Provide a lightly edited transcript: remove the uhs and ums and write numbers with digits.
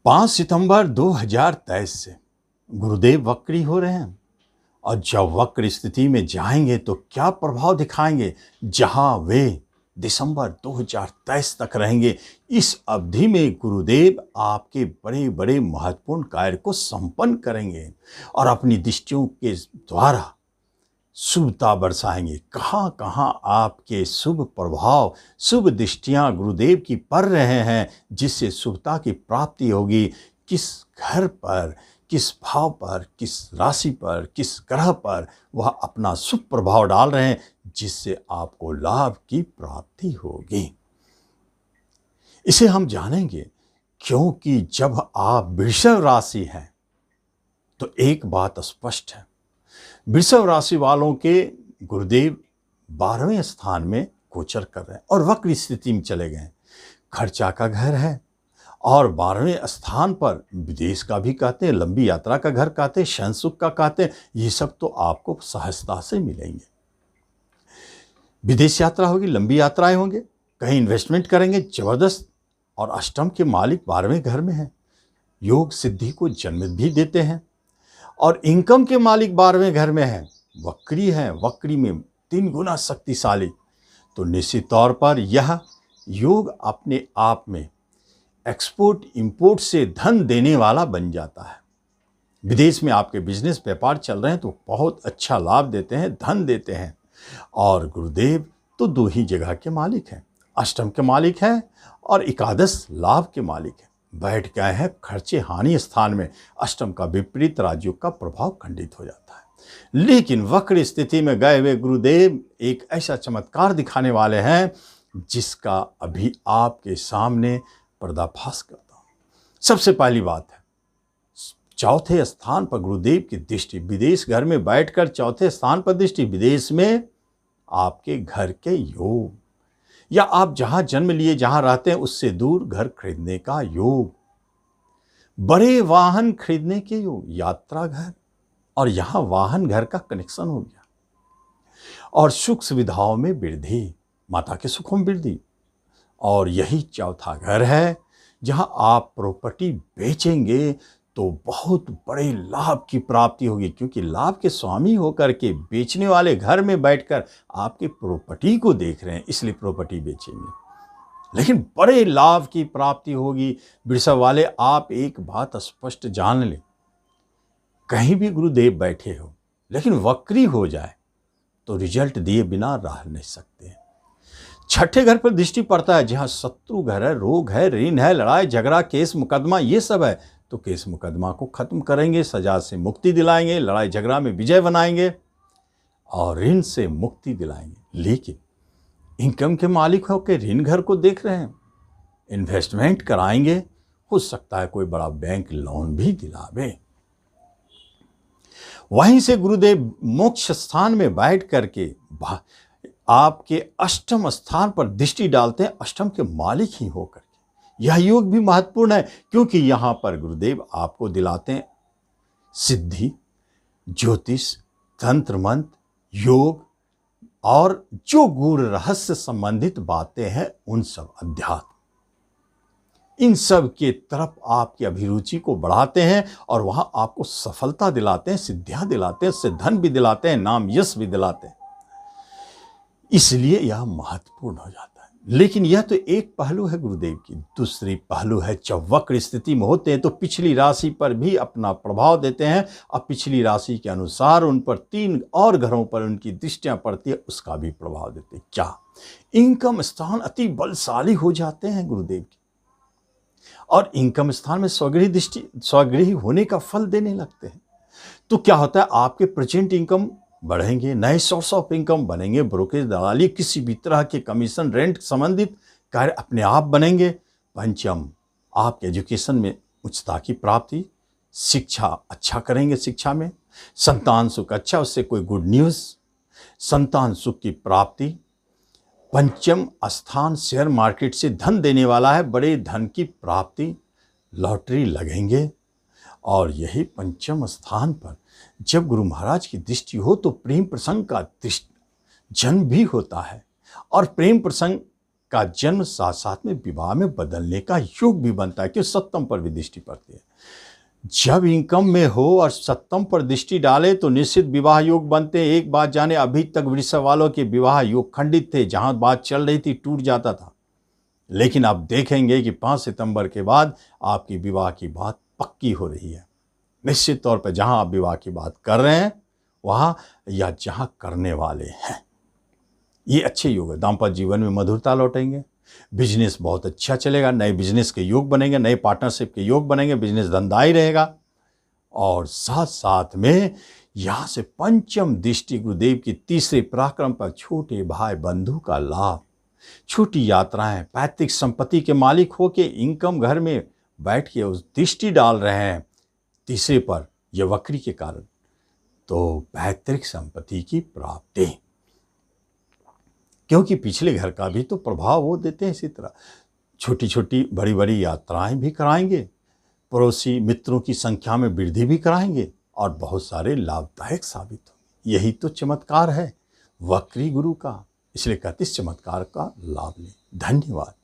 5 सितंबर 2023 से गुरुदेव वक्री हो रहे हैं। और जब वक्र स्थिति में जाएंगे तो क्या प्रभाव दिखाएंगे, जहां वे दिसंबर 2023 तक रहेंगे। इस अवधि में गुरुदेव आपके बड़े बड़े महत्वपूर्ण कार्य को संपन्न करेंगे और अपनी दृष्टियों के द्वारा शुभता बरसाएंगे। कहाँ कहाँ आपके शुभ प्रभाव, शुभ दृष्टियाँ गुरुदेव की पड़ रहे हैं, जिससे शुभता की प्राप्ति होगी। किस घर पर, किस भाव पर, किस राशि पर, किस ग्रह पर वह अपना शुभ प्रभाव डाल रहे हैं, जिससे आपको लाभ की प्राप्ति होगी। इसे हम जानेंगे, क्योंकि जब आप वृषभ राशि हैं तो एक बात स्पष्ट है, वृषभ राशि वालों के गुरुदेव 12वें स्थान में गोचर कर रहे हैं और वक्र स्थिति में चले गए। खर्चा का घर है और 12वें स्थान पर विदेश का भी कहते हैं, लंबी यात्रा का घर कहते हैं, शयन सुख का कहते हैं। ये सब तो आपको सहजता से मिलेंगे। विदेश यात्रा होगी, लंबी यात्राएं होंगे, कहीं इन्वेस्टमेंट करेंगे जबरदस्त। और अष्टम के मालिक 12वें घर में है, योग सिद्धि को जन्म भी देते हैं। और इनकम के मालिक 12वें घर में है, वक्री है, वक्री में 3 गुना शक्तिशाली। तो निश्चित तौर पर यह योग अपने आप में एक्सपोर्ट इंपोर्ट से धन देने वाला बन जाता है। विदेश में आपके बिजनेस व्यापार चल रहे हैं तो बहुत अच्छा लाभ देते हैं, धन देते हैं। और गुरुदेव तो 2 ही जगह के मालिक हैं, अष्टम के मालिक हैं और एकादश लाभ के मालिक हैं। बैठ गए हैं खर्चे हानि स्थान में। अष्टम का विपरीत राजयोग का प्रभाव खंडित हो जाता है। लेकिन वक्र स्थिति में गए हुए गुरुदेव एक ऐसा चमत्कार दिखाने वाले हैं, जिसका अभी आपके सामने पर्दाफाश करता हूं। सबसे पहली बात है, 4थे स्थान पर गुरुदेव की दृष्टि, विदेश घर में बैठकर 4थे स्थान पर दृष्टि, विदेश में आपके घर के योग, या आप जहां जन्म लिए, जहां रहते हैं उससे दूर घर खरीदने का योग, बड़े वाहन खरीदने के योग, यात्रा घर, और यहां वाहन घर का कनेक्शन हो गया। और सुख सुविधाओं में वृद्धि, माता के सुखों में वृद्धि। और यही 4था घर है, जहां आप प्रॉपर्टी बेचेंगे तो बहुत बड़े लाभ की प्राप्ति होगी, क्योंकि लाभ के स्वामी होकर के बेचने वाले घर में बैठकर आपके प्रॉपर्टी को देख रहे हैं, इसलिए प्रॉपर्टी बेचेंगे। लेकिन बड़े लाभ की प्राप्ति होगी। वृषभ वाले, आप एक बात स्पष्ट जान लें, कहीं भी गुरुदेव बैठे हो लेकिन वक्री हो जाए तो रिजल्ट दिए बिना रह नहीं सकते। 6ठे घर पर दृष्टि पड़ता है, जहां शत्रु घर है, रोग है, ऋण है, लड़ाई झगड़ा, केस मुकदमा, ये सब है। तो केस मुकदमा को खत्म करेंगे, सजा से मुक्ति दिलाएंगे, लड़ाई झगड़ा में विजय बनाएंगे और ऋण से मुक्ति दिलाएंगे। लेकिन इनकम के मालिक होकर ऋण घर को देख रहे हैं, इन्वेस्टमेंट कराएंगे, हो सकता है कोई बड़ा बैंक लोन भी दिलावे। वहीं से गुरुदेव मोक्ष स्थान में बैठ करके आपके अष्टम स्थान पर दृष्टि डालते हैं, अष्टम के मालिक ही होकर के। यह योग भी महत्वपूर्ण है, क्योंकि यहां पर गुरुदेव आपको दिलाते हैं सिद्धि, ज्योतिष, तंत्र मंत्र, योग और जो गूढ़ रहस्य संबंधित बातें हैं, उन सब अध्यात्म, इन सब के तरफ आपकी अभिरुचि को बढ़ाते हैं और वहां आपको सफलता दिलाते हैं, सिद्धियां दिलाते हैं, उससे धन भी दिलाते हैं, नाम यश भी दिलाते हैं। इसलिए यह महत्वपूर्ण हो जाता है। लेकिन यह तो एक पहलू है गुरुदेव की। दूसरी पहलू है, जब वक्र स्थिति में होते हैं तो पिछली राशि पर भी अपना प्रभाव देते हैं और पिछली राशि के अनुसार उन पर 3 और घरों पर उनकी दृष्टियां पड़ती है, उसका भी प्रभाव देते हैं। क्या इनकम स्थान अति बलशाली हो जाते हैं गुरुदेव की, और इनकम स्थान में स्वगृही होने का फल देने लगते हैं। तो क्या होता है, आपके प्रेजेंट इनकम बढ़ेंगे, नए सोर्स ऑफ इनकम बनेंगे, ब्रोकरेज, दलाली, किसी भी तरह के कमीशन, रेंट संबंधित कार्य अपने आप बनेंगे। पंचम, आपके एजुकेशन में उच्चता की प्राप्ति, शिक्षा अच्छा करेंगे, शिक्षा में संतान सुख अच्छा, उससे कोई गुड न्यूज़, संतान सुख की प्राप्ति। पंचम स्थान शेयर मार्केट से धन देने वाला है, बड़े धन की प्राप्ति, लॉटरी लगेंगे। और यही पंचम स्थान पर जब गुरु महाराज की दृष्टि हो तो प्रेम प्रसंग का जन्म भी होता है। और प्रेम प्रसंग का जन्म साथ साथ में विवाह में बदलने का योग भी बनता है, क्योंकि सप्तम पर भी दृष्टि पड़ती है। जब इनकम में हो और सप्तम पर दृष्टि डाले तो निश्चित विवाह योग बनते हैं। एक बात जाने, अभी तक वृषभ वालों के विवाह योग खंडित थे, जहां बात चल रही थी टूट जाता था, लेकिन आप देखेंगे कि 5 सितंबर के बाद आपकी विवाह की बात पक्की हो रही है। निश्चित तौर पर जहां आप विवाह की बात कर रहे हैं वहां, या जहां करने वाले हैं, ये अच्छे योग है। दाम्पत्य जीवन में मधुरता लौटेंगे, बिजनेस बहुत अच्छा चलेगा, नए बिजनेस के योग बनेंगे, नए पार्टनरशिप के योग बनेंगे, बिजनेस धंधाई रहेगा। और साथ साथ में यहां से पंचम दृष्टि गुरुदेव की तीसरे पराक्रम पर छोटे भाई बंधु का लाभ, छोटी यात्राएं, पैतृक संपत्ति के मालिक होके इनकम घर में बैठ के उस दृष्टि डाल रहे हैं तीसरे पर, यह वक्री के कारण, तो पैतृक संपत्ति की प्राप्ति, क्योंकि पिछले घर का भी तो प्रभाव वो देते हैं। इसी तरह छोटी छोटी बड़ी बड़ी यात्राएं भी कराएंगे, पड़ोसी मित्रों की संख्या में वृद्धि भी कराएंगे और बहुत सारे लाभदायक साबित होंगे। यही तो चमत्कार है वक्री गुरु का, इसलिए कहते इस चमत्कार का लाभ लें। धन्यवाद।